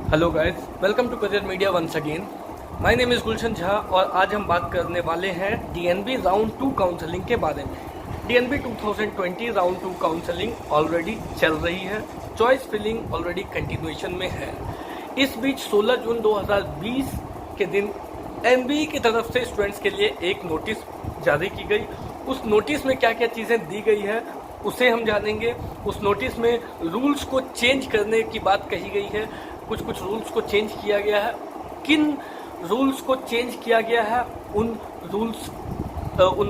Hello guys, welcome to career media once again. My name is Gulshan Jha और आज हम बात करने वाले हैं डीएनबी राउंड 2 काउंसलिंग के बारे में। डीएनबी 2020 राउंड 2 काउंसलिंग ऑलरेडी चल रही है, चॉइस फिलिंग ऑलरेडी कंटिन्यूएशन में है। इस बीच 16 जून 2020 के दिन एनबीई की तरफ से स्टूडेंट्स के लिए एक नोटिस जारी की गई। उस नोटिस में क्या क्या चीज़ें दी गई है उसे हम जानेंगे। उस नोटिस में रूल्स को चेंज करने की बात कही गई है, कुछ रूल्स को चेंज किया गया है। किन रूल्स को चेंज किया गया है उन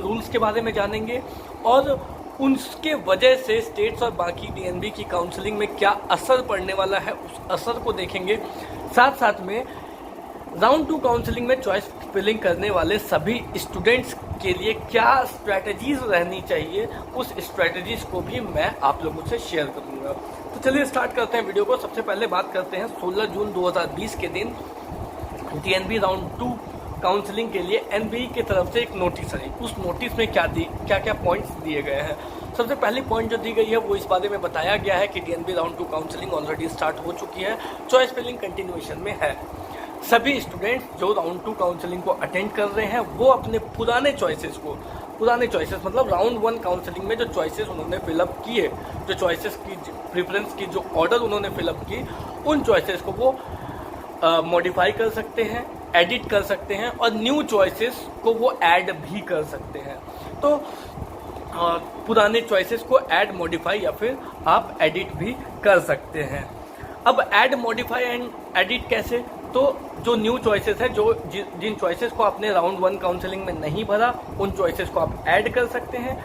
रूल्स के बारे में जानेंगे और उनके वजह से स्टेट्स और बाकी डीएनबी की काउंसलिंग में क्या असर पड़ने वाला है उस असर को देखेंगे। साथ साथ में राउंड 2 काउंसलिंग में चॉइस फिलिंग करने वाले सभी स्टूडेंट्स के लिए क्या स्ट्रैटेजीज रहनी चाहिए, उस स्ट्रैटेजीज को भी मैं आप लोगों से शेयर करूंगा। तो चलिए स्टार्ट करते हैं वीडियो को। सबसे पहले बात करते हैं 16 जून 2020 के दिन डीएनबी राउंड 2 काउंसलिंग के लिए एनबीई की तरफ से एक नोटिस आई। उस नोटिस में क्या पॉइंट्स दिए गए हैं। सबसे पहली पॉइंट जो दी गई है वो इस बारे में बताया गया है कि DNB round 2 counselling already start हो चुकी है, चॉइस फिलिंग कंटिन्यूएशन में है। सभी स्टूडेंट्स जो राउंड 2 काउंसलिंग को अटेंड कर रहे हैं वो अपने पुराने चॉइसेस मतलब राउंड 1 काउंसलिंग में जो चॉइसेस उन्होंने फिलअप किए, जो चॉइसेस की प्रेफरेंस की जो ऑर्डर उन्होंने फिलअप की, उन चॉइसेस को वो मॉडिफाई कर सकते हैं, एडिट कर सकते हैं और न्यू चॉइसेस को वो ऐड भी कर सकते हैं। तो पुराने चॉइसेस को ऐड, मॉडिफाई या फिर आप एडिट भी कर सकते हैं। अब ऐड, मॉडिफाई एंड एडिट कैसे? तो जो न्यू चॉइसेस है, जो जिन चॉइसेस को आपने राउंड 1 काउंसलिंग में नहीं भरा, उन चॉइसेस को आप ऐड कर सकते हैं।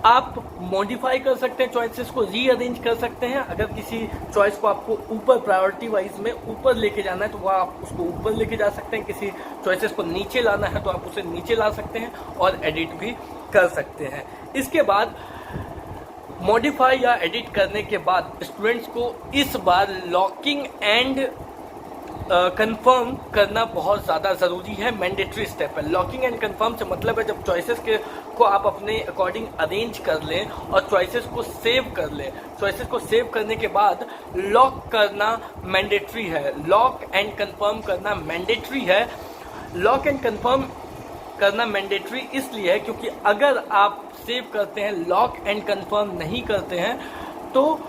आप मॉडिफाई कर सकते हैं, चॉइसेस को रीअरेंज कर सकते हैं। अगर किसी चॉइस को आपको ऊपर प्रायोरिटी वाइज में ऊपर लेके जाना है तो वह आप उसको ऊपर लेके जा सकते हैं। किसी चॉइसेस को नीचे लाना है तो आप उसे नीचे ला सकते हैं और एडिट भी कर सकते हैं। इसके बाद मॉडिफाई या एडिट करने के बाद स्टूडेंट्स को इस बार लॉकिंग एंड कंफर्म करना बहुत ज़्यादा ज़रूरी है, मैंडेटरी स्टेप है। लॉकिंग एंड कंफर्म से मतलब है जब चॉइसेस को आप अपने अकॉर्डिंग अरेंज कर लें और चॉइसेस को सेव कर लें। चॉइसेस को सेव करने के बाद लॉक करना मैंडेटरी है, लॉक एंड कंफर्म करना मैंडेटरी है। लॉक एंड कंफर्म करना मैंडेटरी इसलिए है क्योंकि अगर आप सेव करते हैं, लॉक एंड कंफर्म नहीं करते हैं तो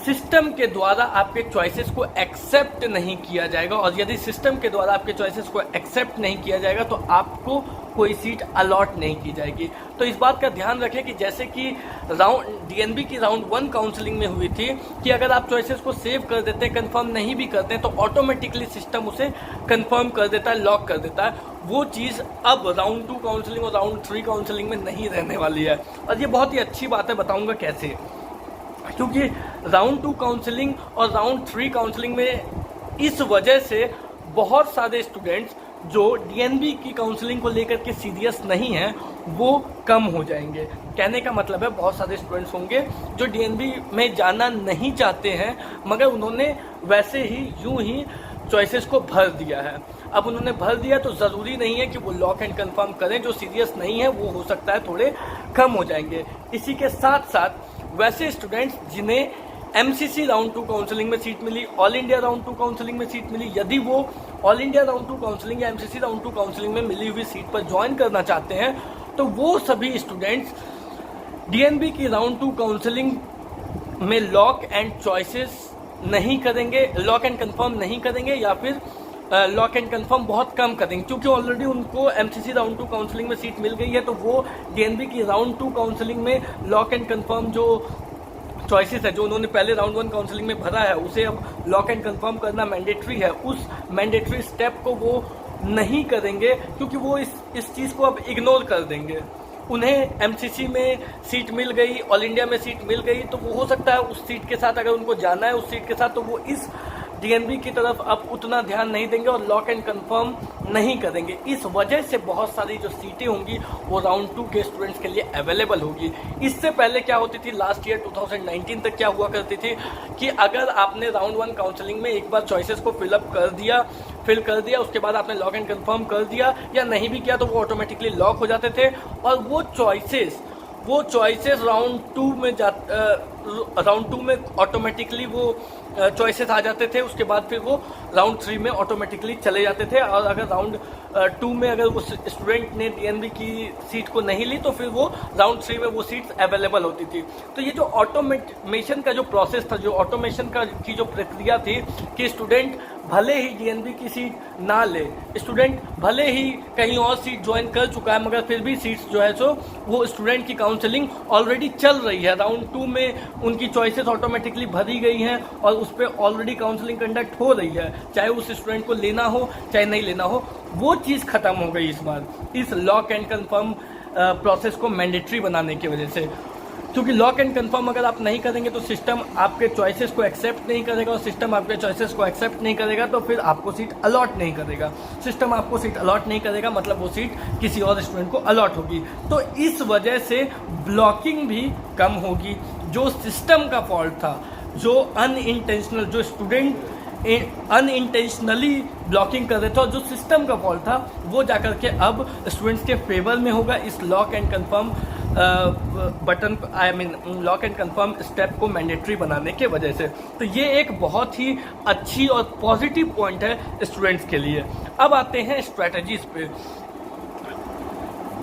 सिस्टम के द्वारा आपके चॉइसेस को एक्सेप्ट नहीं किया जाएगा और यदि सिस्टम के द्वारा आपके चॉइसेस को एक्सेप्ट नहीं किया जाएगा तो आपको कोई सीट अलॉट नहीं की जाएगी। तो इस बात का ध्यान रखें कि जैसे कि डीएनबी की राउंड 1 काउंसलिंग में हुई थी कि अगर आप चॉइसेस को सेव कर देते हैं, कंफर्म नहीं भी करते हैं तो ऑटोमेटिकली सिस्टम उसे कंफर्म कर देता है, लॉक कर देता है। वो चीज़ अब राउंड 2 काउंसलिंग और राउंड 3 काउंसलिंग में नहीं रहने वाली है और ये बहुत ही अच्छी बात है। बताऊंगा कैसे। क्योंकि राउंड 2 काउंसलिंग और राउंड 3 काउंसलिंग में इस वजह से बहुत सारे स्टूडेंट्स जो डीएनबी की काउंसलिंग को लेकर के सीरियस नहीं हैं वो कम हो जाएंगे। कहने का मतलब है बहुत सारे स्टूडेंट्स होंगे जो डीएनबी में जाना नहीं चाहते हैं मगर उन्होंने वैसे ही यूं ही चॉइसेस को भर दिया है। अब उन्होंने भर दिया तो ज़रूरी नहीं है कि वो लॉक एंड कंफर्म करें। जो सीरियस नहीं है वो हो सकता है थोड़े कम हो जाएंगे। इसी के साथ साथ वैसे स्टूडेंट्स जिन्हें एमसीसी राउंड 2 काउंसलिंग में सीट मिली, ऑल इंडिया राउंड 2 काउंसलिंग में सीट मिली, यदि वो ऑल इंडिया राउंड 2 काउंसलिंग या एमसीसी राउंड 2 काउंसलिंग में मिली हुई सीट पर ज्वाइन करना चाहते हैं तो वो सभी स्टूडेंट्स डीएनबी की राउंड 2 काउंसलिंग में लॉक एंड चॉइसेस नहीं करेंगे, लॉक एंड कंफर्म नहीं करेंगे या फिर लॉक एंड कंफर्म बहुत कम करेंगे क्योंकि ऑलरेडी उनको एमसीसी राउंड 2 काउंसलिंग में सीट मिल गई है। तो वो डीएनबी की राउंड 2 काउंसलिंग में लॉक एंड कंफर्म जो चॉइसेस है, जो उन्होंने पहले राउंड 1 काउंसलिंग में भरा है, उसे अब लॉक एंड कंफर्म करना मैंडेटरी है। उस मैंडेटरी स्टेप को वो नहीं करेंगे क्योंकि वो इस चीज़ को अब इग्नोर कर देंगे। उन्हें एमसीसी में सीट मिल गई, ऑल इंडिया में सीट मिल गई तो वो हो सकता है उस सीट के साथ अगर उनको जाना है उस सीट के साथ तो वो इस डीएनबी की तरफ अब उतना ध्यान नहीं देंगे और लॉक एंड कंफर्म नहीं करेंगे। इस वजह से बहुत सारी जो सीटें होंगी वो राउंड 2 के स्टूडेंट्स के लिए अवेलेबल होगी। इससे पहले क्या होती थी, लास्ट ईयर 2019 तक क्या हुआ करती थी कि अगर आपने राउंड 1 काउंसलिंग में एक बार चॉइसेस को फिल कर दिया उसके बाद आपने लॉक एंड कंफर्म कर दिया या नहीं भी किया तो वो ऑटोमेटिकली लॉक हो जाते थे और वो चॉइसेस राउंड राउंड 2 में ऑटोमेटिकली वो चॉइसेस आ जाते थे, उसके बाद फिर वो राउंड 3 में ऑटोमेटिकली चले जाते थे। और अगर राउंड 2 में अगर उस स्टूडेंट ने डीएनबी की सीट को नहीं ली तो फिर वो राउंड 3 में वो सीट्स अवेलेबल होती थी। तो ये जो ऑटोमेशन का जो प्रोसेस था, जो ऑटोमेशन का की जो प्रक्रिया थी कि स्टूडेंट भले ही डीएनबी की सीट ना ले, स्टूडेंट भले ही कहीं और सीट ज्वाइन कर चुका है, मगर फिर भी सीट्स जो है सो वो स्टूडेंट की काउंसलिंग ऑलरेडी चल रही है। राउंड 2 में उनकी चॉइसेस ऑटोमेटिकली भरी गई हैं और उस पर ऑलरेडी काउंसलिंग कंडक्ट हो रही है, चाहे उस स्टूडेंट को लेना हो चाहे नहीं लेना हो। वो चीज़ खत्म हो गई इस बार इस लॉक एंड कन्फर्म प्रोसेस को मैंडेटरी बनाने की वजह से। क्योंकि लॉक एंड कन्फर्म अगर आप नहीं करेंगे तो सिस्टम आपके चॉइसेस को एक्सेप्ट नहीं करेगा, और सिस्टम आपके चॉइसेस को एक्सेप्ट नहीं करेगा तो फिर आपको सीट अलॉट नहीं करेगा। सिस्टम आपको सीट अलॉट नहीं करेगा मतलब वो सीट किसी और स्टूडेंट को अलॉट होगी। तो इस वजह से ब्लॉकिंग भी कम होगी। जो सिस्टम का फॉल्ट था, जो अनइंटेंशनल, जो स्टूडेंट अनइंटेंशनली ब्लॉकिंग कर रहे थे और जो सिस्टम का फॉल्ट था, वो जाकर के अब स्टूडेंट्स के फेवर में होगा इस lock and confirm lock and confirm step को मैंडेटरी बनाने के वजह से। तो ये एक बहुत ही अच्छी और पॉजिटिव पॉइंट है स्टूडेंट्स के लिए। अब आते हैं स्ट्रैटेजीज पे।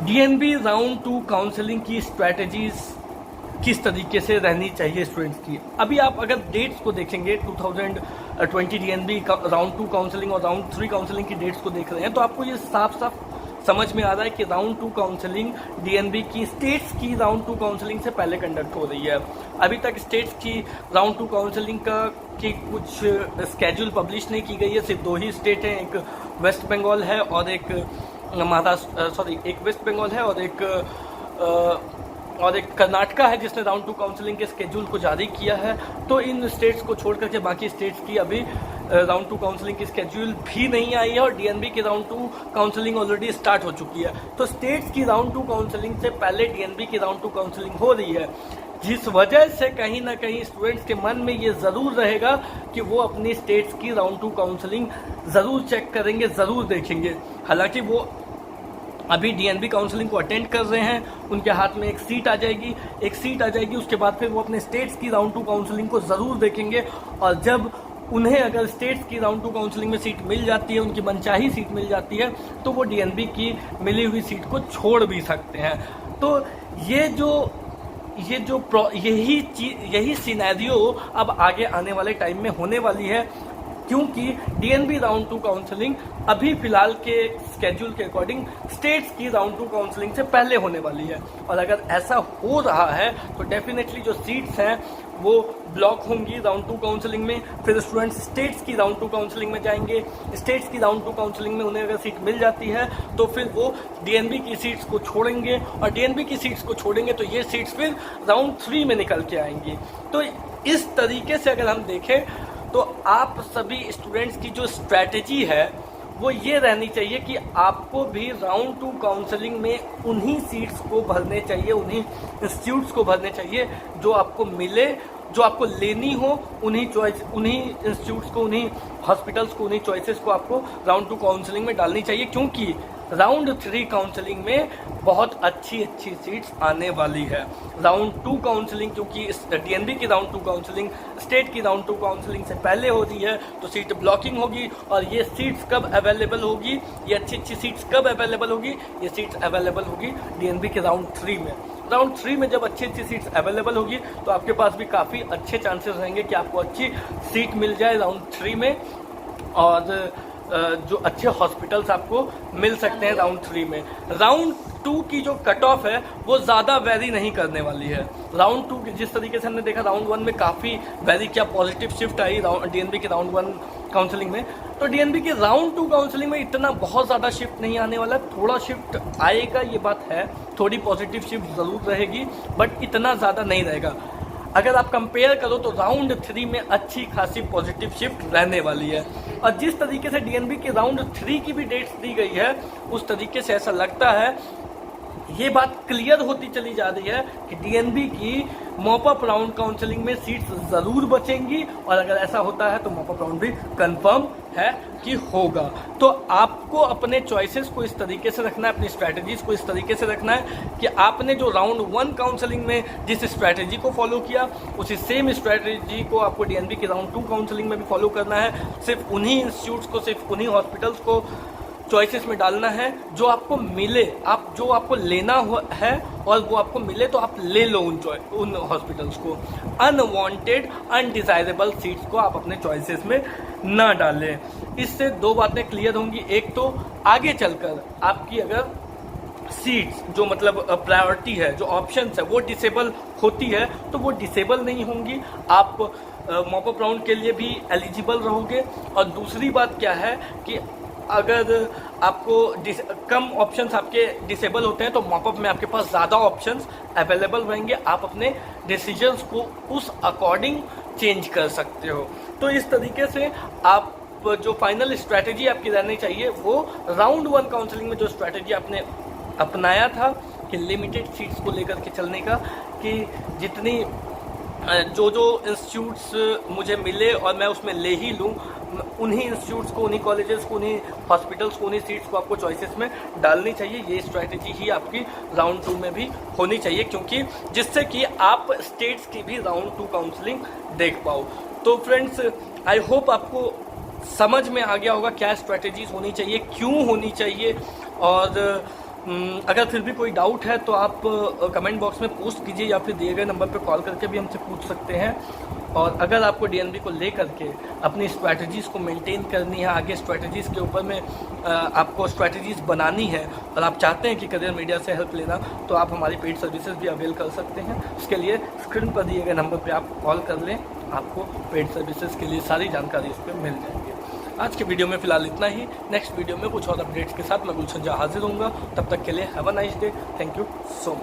डीएनबी राउंड 2 काउंसलिंग की स्ट्रैटेजीज किस तरीके से रहनी चाहिए स्टूडेंट्स की। अभी आप अगर डेट्स को देखेंगे 2020 डीएनबी राउंड 2 काउंसलिंग और राउंड 3 काउंसलिंग की डेट्स को देख रहे हैं तो आपको ये साफ साफ समझ में आ रहा है कि राउंड 2 काउंसलिंग डीएनबी की स्टेट्स की राउंड 2 काउंसलिंग से पहले कंडक्ट हो रही है। अभी तक स्टेट्स की राउंड 2 काउंसलिंग की कुछ स्केड्यूल पब्लिश नहीं की गई है। सिर्फ 2 ही स्टेट हैं, एक वेस्ट बंगाल है और एक एक वेस्ट बंगाल है और एक कर्नाटका है जिसने राउंड 2 काउंसलिंग के स्केड्यूल को जारी किया है। तो इन स्टेट्स को छोड़ करके बाकी स्टेट्स की अभी राउंड 2 काउंसलिंग की स्केड्यूल भी नहीं आई है और डीएनबी की राउंड 2 काउंसलिंग ऑलरेडी स्टार्ट हो चुकी है। तो स्टेट्स की राउंड 2 काउंसलिंग से पहले डीएनबी की राउंड 2 काउंसलिंग हो रही है, जिस वजह से कहीं ना कहीं स्टूडेंट्स के मन में ये ज़रूर रहेगा कि वो अपनी स्टेट्स की राउंड 2 काउंसलिंग ज़रूर चेक करेंगे, ज़रूर देखेंगे। हालांकि वो अभी डीएनबी काउंसलिंग को अटेंड कर रहे हैं, उनके हाथ में एक सीट आ जाएगी, उसके बाद फिर वो अपने स्टेट्स की राउंड 2 काउंसलिंग को ज़रूर देखेंगे। और जब उन्हें अगर स्टेट्स की राउंड 2 काउंसलिंग में सीट मिल जाती है, उनकी मनचाही सीट मिल जाती है, तो वो डीएनबी की मिली हुई सीट को छोड़ भी सकते हैं। तो यही सिनेरियो अब आगे आने वाले टाइम में होने वाली है, क्योंकि डीएनबी राउंड 2 काउंसलिंग अभी फिलहाल के स्केड्यूल के अकॉर्डिंग स्टेट्स की राउंड 2 काउंसलिंग से पहले होने वाली है। और अगर ऐसा हो रहा है तो डेफिनेटली जो सीट्स हैं वो ब्लॉक होंगी राउंड 2 काउंसलिंग में। फिर स्टूडेंट्स स्टेट्स की राउंड 2 काउंसलिंग में जाएंगे, स्टेट्स की राउंड 2 काउंसलिंग में उन्हें अगर सीट मिल जाती है तो फिर वो डीएनबी की सीट्स को छोड़ेंगे, और डीएनबी की सीट्स को छोड़ेंगे तो ये सीट्स फिर राउंड 3 में निकल के आएंगी। तो इस तरीके से अगर हम देखें तो आप सभी स्टूडेंट्स की जो स्ट्रैटेजी है वो ये रहनी चाहिए कि आपको भी राउंड 2 काउंसलिंग में उन्हीं सीट्स को भरने चाहिए, उन्हीं इंस्टीट्यूट्स को भरने चाहिए जो आपको मिले, जो आपको लेनी हो। उन्हीं इंस्टीट्यूट्स को, उन्हीं हॉस्पिटल्स को, उन्हीं चॉइसेस को आपको राउंड 2 काउंसलिंग में डालनी चाहिए, क्योंकि राउंड 3 काउंसलिंग में बहुत अच्छी सीट्स आने वाली है। राउंड 2 काउंसलिंग, क्योंकि डीएनबी की राउंड 2 काउंसलिंग स्टेट की राउंड 2 काउंसलिंग से पहले हो रही है, तो सीट ब्लॉकिंग होगी। और ये सीट्स कब अवेलेबल होगी, ये अच्छी सीट्स कब अवेलेबल होगी, ये सीट्स अवेलेबल होगी डीएनबी के राउंड 3 में। राउंड 3 में जब अच्छी सीट्स अवेलेबल होगी तो आपके पास भी काफ़ी अच्छे चांसेस रहेंगे कि आपको अच्छी सीट मिल जाए राउंड 3 में, और जो अच्छे हॉस्पिटल्स आपको मिल सकते हैं राउंड 3 में। राउंड 2 की जो कट ऑफ है वो ज़्यादा वेरी नहीं करने वाली है। राउंड 2 जिस तरीके से हमने देखा राउंड 1 में काफ़ी वेरी किया, पॉजिटिव शिफ्ट आई डीएनबी की राउंड 1 काउंसलिंग में, तो डीएनबी की राउंड 2 काउंसलिंग में इतना बहुत ज़्यादा शिफ्ट नहीं आने वाला। थोड़ा शिफ्ट आएगा, ये बात है, थोड़ी पॉजिटिव शिफ्ट ज़रूर रहेगी, बट इतना ज़्यादा नहीं रहेगा। अगर आप कंपेयर करो तो राउंड 3 में अच्छी खासी पॉजिटिव शिफ्ट रहने वाली है। और जिस तरीके से डीएनबी की राउंड 3 की भी डेट्स दी गई है, उस तरीके से ऐसा लगता है, ये बात क्लियर होती चली जा रही है कि डीएनबी की मॉपअप राउंड काउंसलिंग में सीट्स ज़रूर बचेंगी, और अगर ऐसा होता है तो मॉपअप राउंड भी कंफर्म है कि होगा। तो आपको अपने चॉइसेस को इस तरीके से रखना है, अपनी स्ट्रैटेजीज को इस तरीके से रखना है कि आपने जो राउंड 1 काउंसलिंग में जिस स्ट्रैटेजी को फॉलो किया, उसी सेम स्ट्रैटेजी को आपको डीएनबी के राउंड 2 काउंसलिंग में भी फॉलो करना है। सिर्फ उन्हीं इंस्टीट्यूट्स को, सिर्फ उन्हीं हॉस्पिटल्स को चॉइसेस में डालना है जो आपको मिले, जो आपको लेना है और वो आपको मिले तो आप ले लो उन हॉस्पिटल्स को। अनवांटेड, अनडिजायरेबल सीट्स को आप अपने चॉइसेस में ना डालें। इससे 2 बातें क्लियर होंगी। एक तो आगे चलकर आपकी अगर सीट्स जो मतलब प्रायोरिटी है, जो ऑप्शंस है वो डिसेबल होती है तो वो डिसेबल नहीं होंगी, आप मॉपअप राउंड के लिए भी एलिजिबल रहोगे। और दूसरी बात क्या है कि अगर आपको कम ऑप्शंस आपके डिसेबल होते हैं तो मॉपअप में आपके पास ज़्यादा ऑप्शंस अवेलेबल रहेंगे, आप अपने डिसीजंस को उस अकॉर्डिंग चेंज कर सकते हो। तो इस तरीके से आप जो फाइनल स्ट्रैटेजी आपकी रहनी चाहिए वो राउंड 1 काउंसलिंग में जो स्ट्रैटेजी आपने अपनाया था कि लिमिटेड सीट्स को लेकर के चलने का, कि जितनी जो इंस्टीट्यूट्स मुझे मिले और मैं उसमें ले ही लूँ, उन्हीं इंस्टीट्यूट्स को, उन्हीं कॉलेजेस को, उन्हीं हॉस्पिटल्स को, उन्हीं सीट्स को आपको चॉइसेस में डालनी चाहिए। ये स्ट्रैटेजी ही आपकी राउंड 2 में भी होनी चाहिए, क्योंकि जिससे कि आप स्टेट्स की भी राउंड 2 काउंसलिंग देख पाओ। तो फ्रेंड्स, आई होप आपको समझ में आ गया होगा क्या स्ट्रैटेजीज होनी चाहिए, क्यों होनी चाहिए। और अगर फिर भी कोई डाउट है तो आप कमेंट बॉक्स में पोस्ट कीजिए या फिर दिए गए नंबर पर कॉल करके भी हमसे पूछ सकते हैं। और अगर आपको डीएनबी को लेकर के अपनी स्ट्रैटेजीज़ को मेंटेन करनी है, आगे स्ट्रैटेजीज़ के ऊपर में आपको स्ट्रैटेजीज़ बनानी है और आप चाहते हैं कि करियर मीडिया से हेल्प लेना, तो आप हमारी पेड सर्विसेज भी अवेल कर सकते हैं। उसके लिए स्क्रीन पर दिए गए नंबर पे आप कॉल कर लें, आपको पेड सर्विसेज के लिए सारी जानकारी इस पर मिल जाएगी। आज के वीडियो में फिलहाल इतना ही। नेक्स्ट वीडियो में कुछ और अपडेट्स के साथ मैं गुलशन झा हाजिर होऊंगा। तब तक के लिए have a nice day. Thank you so much.